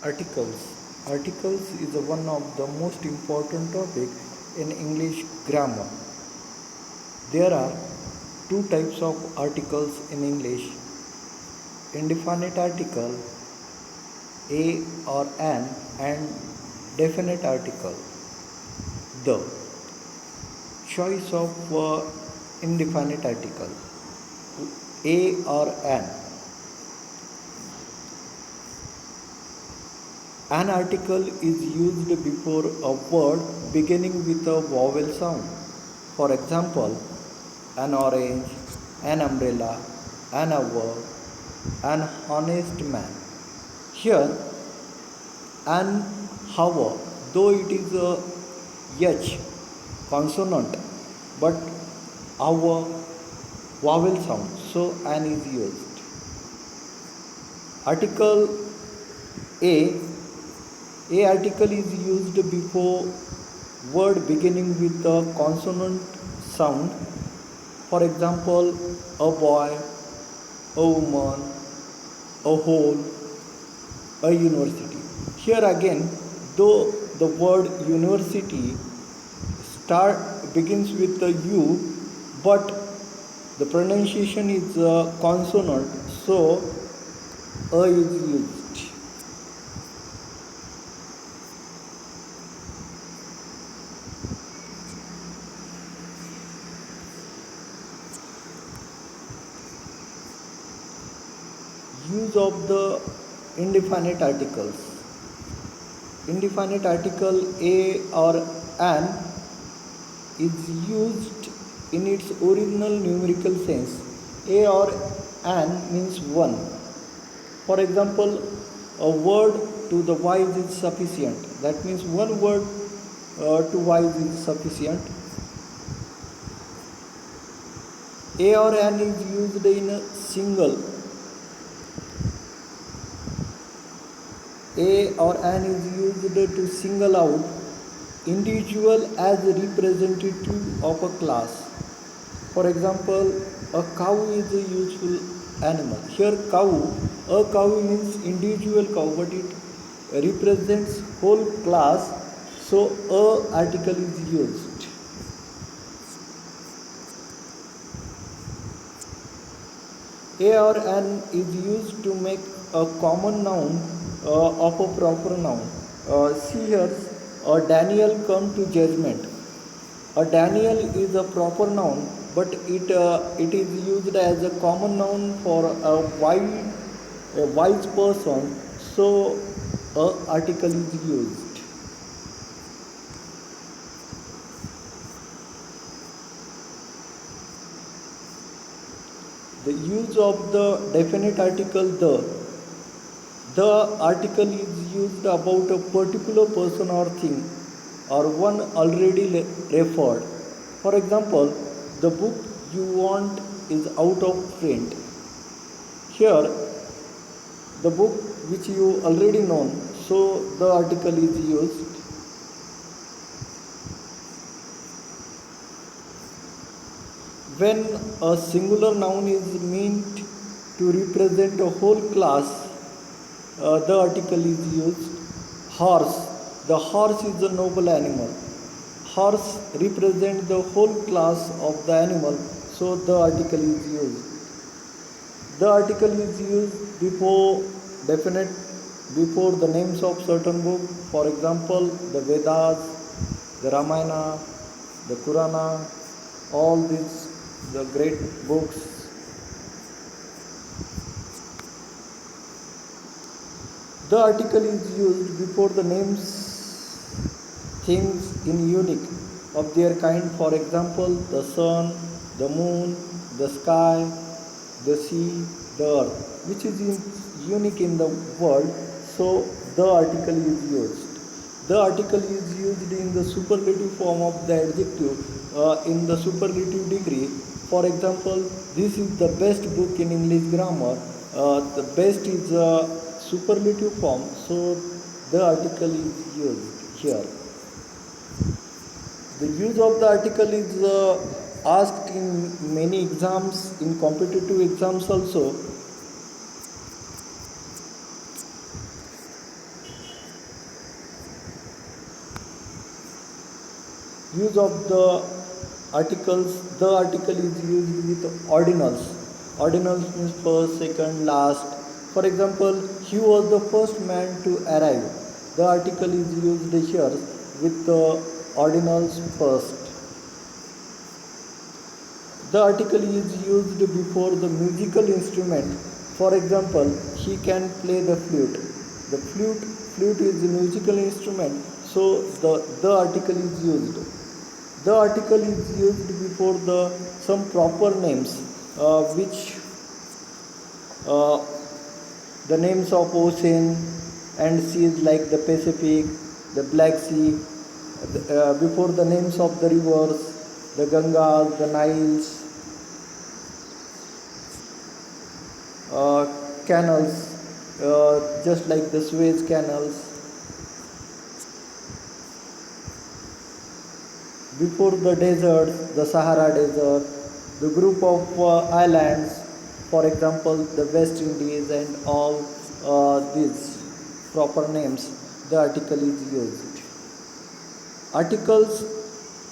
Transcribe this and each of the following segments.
Articles. Articles is one of the most important topic in English grammar. There are two types of articles in English: indefinite article, a or an, and definite article, the. Choice of indefinite article, a or an. An article is used before a word beginning with a vowel sound. For example, an orange, an umbrella, an hour, an honest man. Here, an hour, though it is a H consonant, but our vowel sound, so an is used. Article A. A article is used before word beginning with a consonant sound. For example, a boy, a woman, a whole, a university. Here again, though the word university start begins with a U, but the pronunciation is a consonant, so a is used. Use of the indefinite articles. Indefinite article a or an is used in its original numerical sense. A or an means one. For example, a word to the wise is sufficient. That means one word to wise is sufficient. A or an is used in a single. A or an is used to single out individual as a representative of a class. For example, a cow is a useful animal. Here a cow means individual cow, but it represents whole class, so a article is used. A or an is used to make a common noun of a proper noun. See here, Daniel come to judgment. A Daniel is a proper noun, but it is used as a common noun for a wise person, so a article is used. The use of the definite article the. The article is used about a particular person or thing or one already referred. For example, the book you want is out of print. Here, the book which you already know, so the article is used. When a singular noun is meant to represent a whole class, the article is used. Horse. The horse is a noble animal. Horse represents the whole class of the animal, so the article is used. The article is used before the names of certain book. For example, the Vedas, the Ramayana, the Purana, all these the great books. The article is used before the names things in unique of their kind. For example, the sun, the moon, the sky, the sea, the earth, which is unique in the world, so the article is used. The article is used in the superlative form of the adjective in the superlative degree. For example, this is the best book in English grammar. The best is superlative form, so the article is used here. The use of the article is asked in many exams, in competitive exams also. Use of the articles. The article is used with ordinals. Ordinals means first, second, last. For example, he was the first man to arrive. The article is used here with the ordinals first. The article is used before the musical instrument. For example, he can play the flute. The flute is a musical instrument, so the article is used. The article is used before the some proper names, which uh, the names of ocean and seas like the Pacific, the Black Sea, before the names of the rivers, the Gangas, the Niles, uh, canals, just like the Suez canals, before the deserts, the Sahara Desert, the group of islands, for example, the West Indies and all these proper names, the article is used. Articles,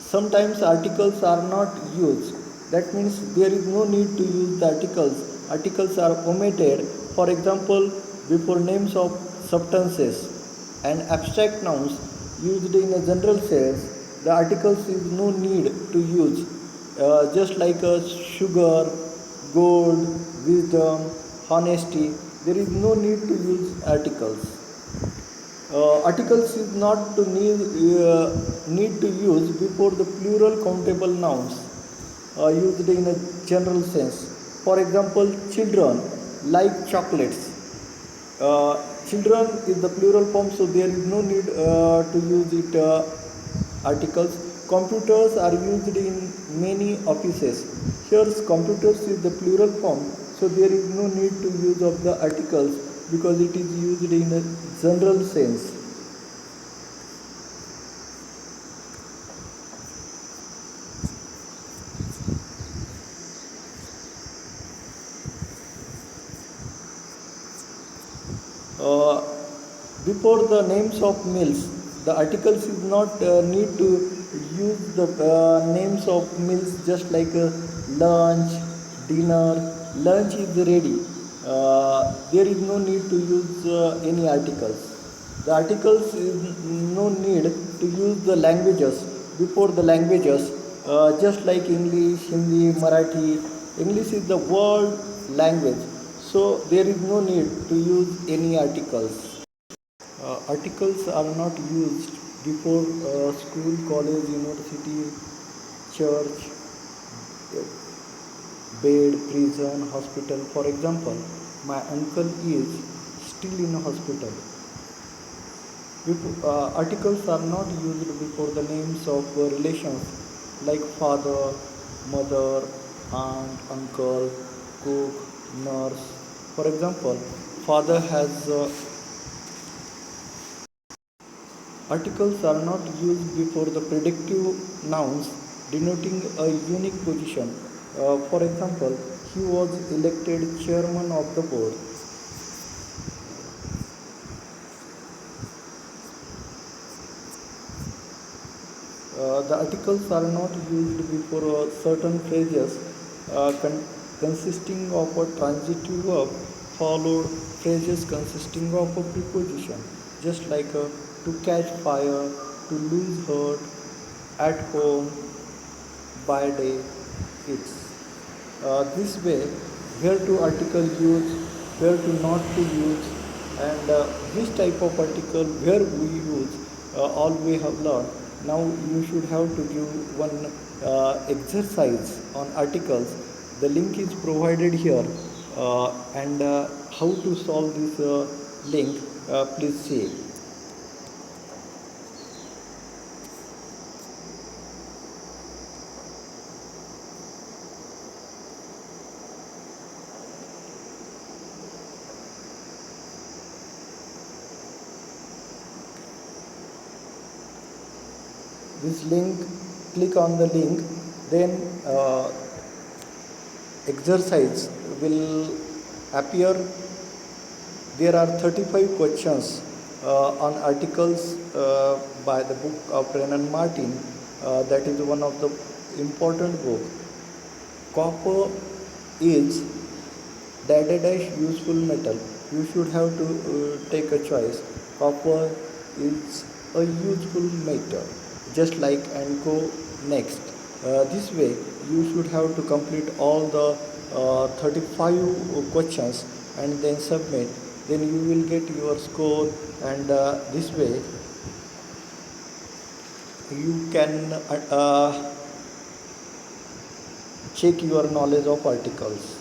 sometimes articles are not used. That means there is no need to use the articles. Articles are omitted. For example, before names of substances and abstract nouns used in a general sense, the articles is no need to use. Just like sugar, gold, wisdom, honesty, there is no need to use articles. Articles is not to need to use before the plural countable nouns used in a general sense. For example, children like chocolates. Children is the plural form, so there is no need to use it articles. Computers are used in many offices. Here, computers is the plural form, so there is no need to use of the articles because it is used in a general sense. Uh, Before the names of meals, the articles is not need to use the names of meals just like lunch, dinner. Lunch is ready. There is no need to use any articles. The articles is no need to use the languages before the languages, just like English, Hindi, Marathi. English is the world language, so there is no need to use any articles. Articles are not used before school, college, university, church, bed, prison, hospital. For example, my uncle is still in a hospital. Articles are not used before the names of relations like father, mother, aunt, uncle, cook, nurse. For example, father has articles are not used before the predictive nouns denoting a unique position. For example, he was elected chairman of the board. The articles are not used before certain phrases consisting of a transitive verb followed phrases consisting of a preposition, just like to catch fire, to lose hurt, at home, by day, it's. This way, where to article use, where to not to use, and which type of article where we use, all we have learned. Now you should have to give one exercise on articles. The link is provided here, and how to solve this link, please see. This link, click on the link, then exercise will appear. There are 35 questions on articles by the book of Renan Martin. that is one of the important book. Copper is dash dash useful metal. You should have to take a choice. Copper is a useful metal, just like and go next. This way, you should have to complete all the 35 questions and then submit. Then you will get your score, and this way you can check your knowledge of articles.